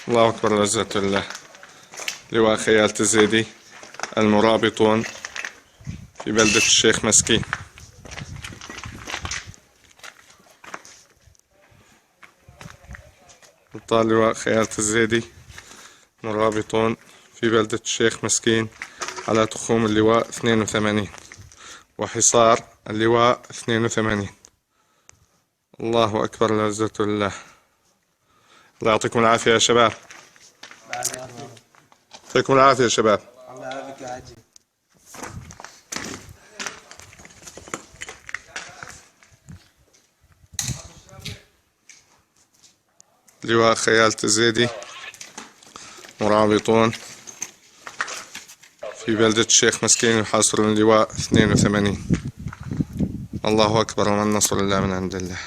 الله أكبر العزة لله. لواء خيالة الزيدي المرابطون في بلدة الشيخ مسكين. أبطال لواء خيالة الزيدي مرابطون في بلدة الشيخ مسكين على تخوم اللواء 82 وحصار اللواء 82. الله أكبر العزة لله. الله يعطيكم العافية يا شباب. يعطيكم العافية يا شباب. الله يعافيك يا حجي. لواء خيالة الزيدي مرابطون في بلدة الشيخ مسكين يحاصرون اللواء 82. الله أكبر ومن النصر إلا من عند الله.